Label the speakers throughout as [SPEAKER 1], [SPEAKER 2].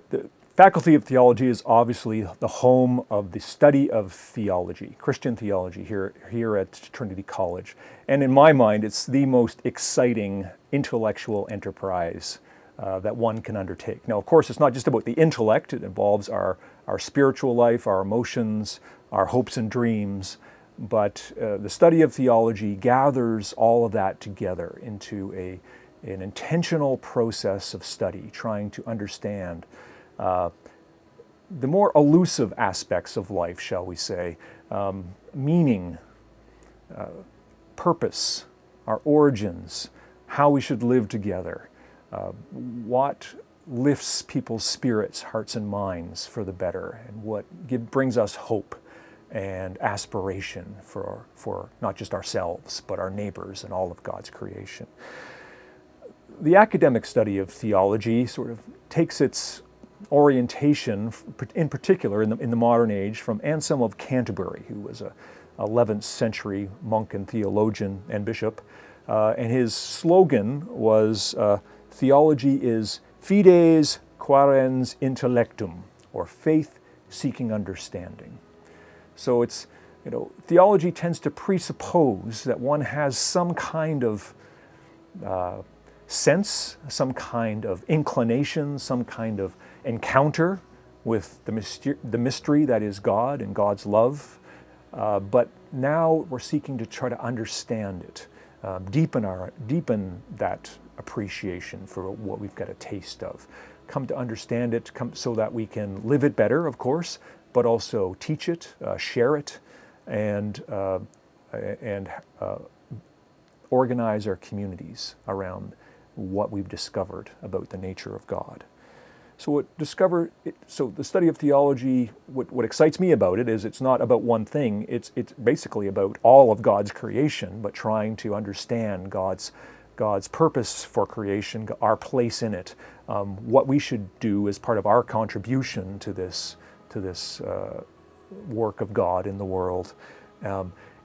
[SPEAKER 1] The Faculty of Theology is obviously the home of the study of theology, Christian theology here at Trinity College. And in my mind, it's the most exciting intellectual enterprise that one can undertake. Now, of course, it's not just about the intellect. It involves our spiritual life, our emotions, our hopes and dreams. But the study of theology gathers all of that together into an intentional process of study, trying to understand the more elusive aspects of life, shall we say, meaning, purpose, our origins, how we should live together, what lifts people's spirits, hearts, and minds for the better, and what brings us hope and aspiration for not just ourselves, but our neighbors and all of God's creation. The academic study of theology sort of takes its orientation, in particular in the modern age, from Anselm of Canterbury, who was a 11th century monk and theologian and bishop. And his slogan was, theology is fides quaerens intellectum, or faith seeking understanding. So it's, theology tends to presuppose that one has some kind of sense, some kind of inclination, some kind of encounter with the mystery that is God and God's love. But now we're seeking to try to understand it, deepen that appreciation for what we've got a taste of. Come to understand it, so that we can live it better, of course, but also teach it, share it, and organize our communities around what we've discovered about the nature of God. So the study of theology, what excites me about it is it's not about one thing. It's basically about all of God's creation, but trying to understand God's purpose for creation, our place in it, what we should do as part of our contribution to this work of God in the world.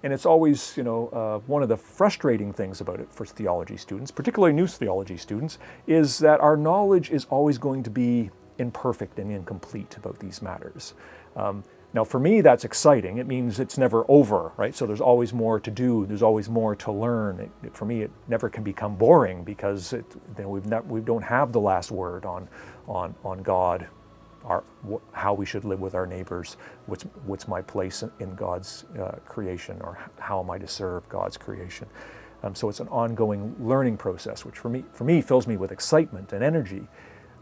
[SPEAKER 1] And it's always, one of the frustrating things about it for theology students, particularly new theology students, is that our knowledge is always going to be imperfect and incomplete about these matters. Now, for me, that's exciting. It means it's never over, right? So there's always more to do. There's always more to learn. For me, it never can become boring because we don't have the last word on God. How we should live with our neighbors, what's my place in God's creation, or how am I to serve God's creation. So it's an ongoing learning process, which for me fills me with excitement and energy.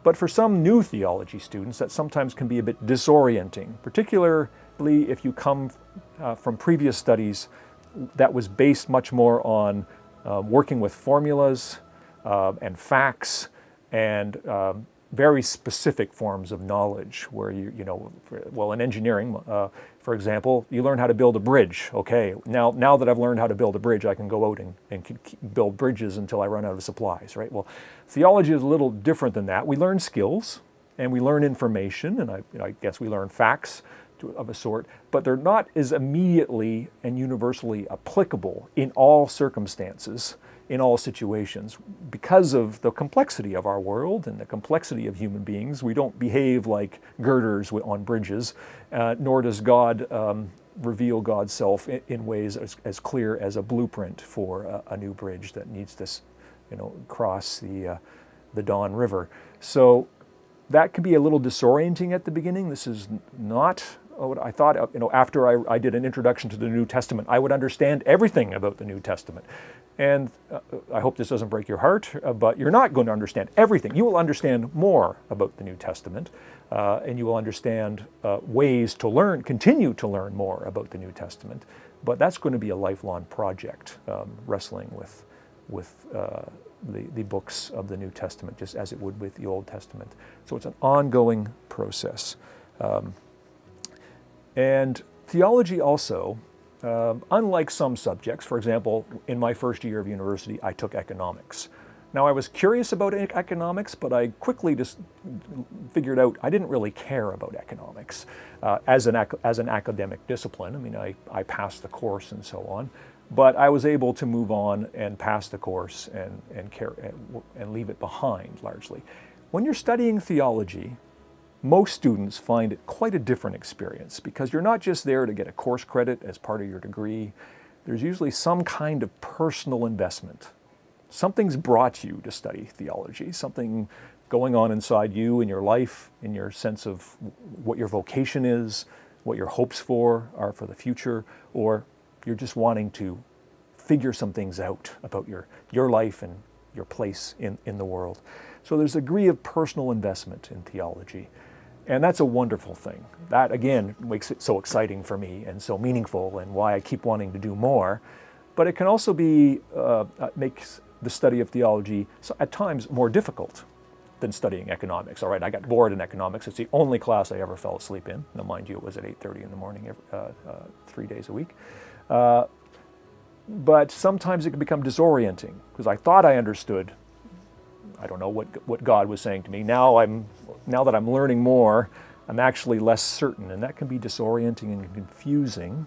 [SPEAKER 1] But for some new theology students, that sometimes can be a bit disorienting, particularly if you come from previous studies that was based much more on working with formulas and facts and very specific forms of knowledge where in engineering, for example, you learn how to build a bridge. Okay, now that I've learned how to build a bridge, I can go out and build bridges until I run out of supplies, right? Well, theology is a little different than that. We learn skills and we learn information, and I guess we learn facts of a sort, but they're not as immediately and universally applicable in all circumstances, in all situations. Because of the complexity of our world and the complexity of human beings, we don't behave like girders on bridges, nor does God reveal God's self in ways as clear as a blueprint for a new bridge that needs to cross the Don River. So that can be a little disorienting at the beginning. This is not what I thought. After I did an introduction to the New Testament, I would understand everything about the New Testament. And I hope this doesn't break your heart, but you're not going to understand everything. You will understand more about the New Testament, and you will understand ways to continue to learn more about the New Testament. But that's going to be a lifelong project, wrestling with the books of the New Testament, just as it would with the Old Testament. So it's an ongoing process. And theology also, unlike some subjects, for example, in my first year of university, I took economics. Now, I was curious about economics, but I quickly just figured out I didn't really care about economics as an academic discipline. I mean, I passed the course and so on, but I was able to move on and pass the course and leave it behind largely. When you're studying theology, most students find it quite a different experience because you're not just there to get a course credit as part of your degree. There's usually some kind of personal investment. Something's brought you to study theology, something going on inside you in your life, in your sense of what your vocation is, what your hopes are for the future, or you're just wanting to figure some things out about your life and your place in the world. So there's a degree of personal investment in theology. And that's a wonderful thing. That, again, makes it so exciting for me and so meaningful and why I keep wanting to do more. But it can also be, makes the study of theology at times more difficult than studying economics. All right, I got bored in economics. It's the only class I ever fell asleep in. Now, mind you, it was at 8:30 in the morning, 3 days a week. But sometimes it can become disorienting because I thought I understood. I don't know what God was saying to me. Now that I'm learning more, I'm actually less certain, and that can be disorienting and confusing.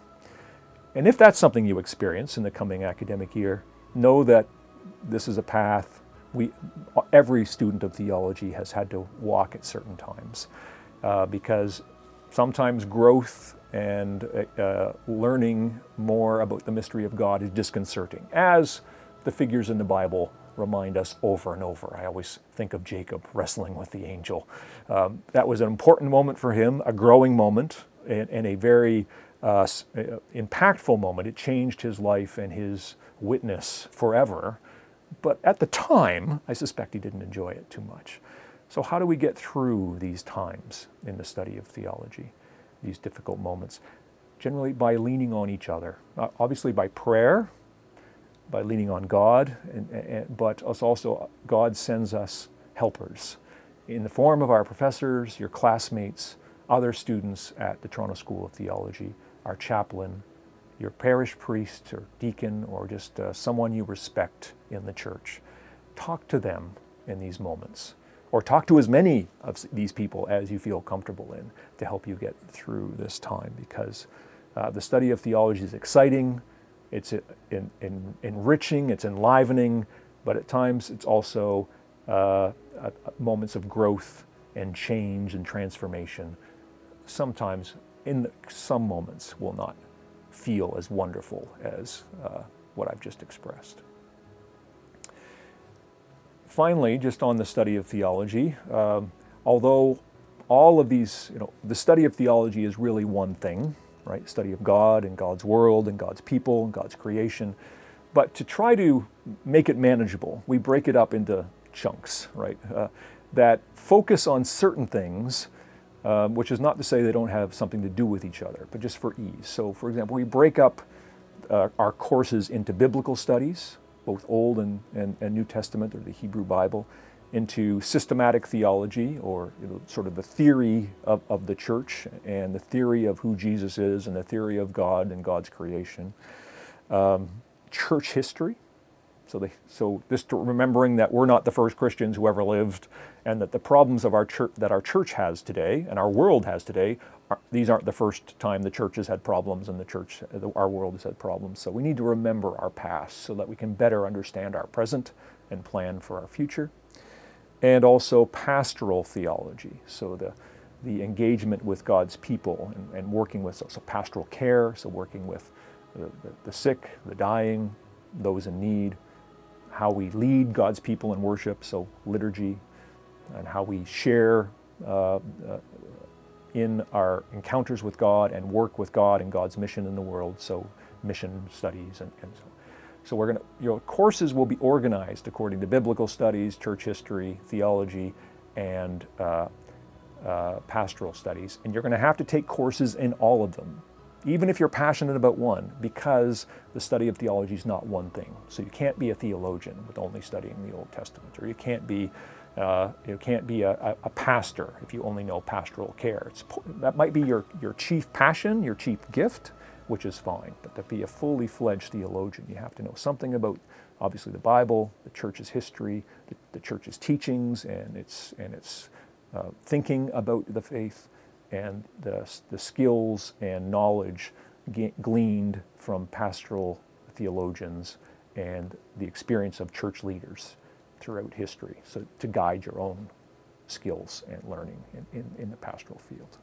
[SPEAKER 1] And if that's something you experience in the coming academic year, know that this is a path every student of theology has had to walk at certain times, because sometimes growth and learning more about the mystery of God is disconcerting, as the figures in the Bible remind us over and over. I always think of Jacob wrestling with the angel. That was an important moment for him, a growing moment, and a very impactful moment. It changed his life and his witness forever. But at the time, I suspect he didn't enjoy it too much. So how do we get through these times in the study of theology, these difficult moments? Generally by leaning on each other. Obviously by prayer, by leaning on God, but also God sends us helpers in the form of our professors, your classmates, other students at the Toronto School of Theology, our chaplain, your parish priest or deacon, or just someone you respect in the church. Talk to them in these moments, or talk to as many of these people as you feel comfortable in to help you get through this time, because the study of theology is exciting, it's enriching, it's enlivening, but at times it's also moments of growth and change and transformation. Sometimes, in some moments, will not feel as wonderful as what I've just expressed. Finally, just on the study of theology, although all of these, the study of theology is really one thing, right? Study of God and God's world and God's people and God's creation. But to try to make it manageable, we break it up into chunks, right? That focus on certain things, which is not to say they don't have something to do with each other, but just for ease. So, for example, we break up our courses into biblical studies, both Old and New Testament or the Hebrew Bible, into systematic theology, or sort of the theory of the church and the theory of who Jesus is and the theory of God and God's creation. Church history. So just remembering that we're not the first Christians who ever lived, and that the problems of our church that our church has today and our world has today, these aren't the first time the church has had problems and our world has had problems. So we need to remember our past so that we can better understand our present and plan for our future. And also pastoral theology, so the engagement with God's people and working with so pastoral care, so working with the sick, the dying, those in need, how we lead God's people in worship, so liturgy, and how we share in our encounters with God and work with God and God's mission in the world, so mission studies and so on. So we're going to, courses will be organized according to biblical studies, church history, theology, and pastoral studies. And you're going to have to take courses in all of them, even if you're passionate about one, because the study of theology is not one thing. So you can't be a theologian with only studying the Old Testament, or you can't be a pastor if you only know pastoral care. That might be your chief passion, your chief gift, which is fine. But to be a fully fledged theologian, you have to know something about, obviously, the Bible, the church's history, the church's teachings, and its thinking about the faith, and the skills and knowledge gleaned from pastoral theologians and the experience of church leaders throughout history, so to guide your own skills and learning in the pastoral field.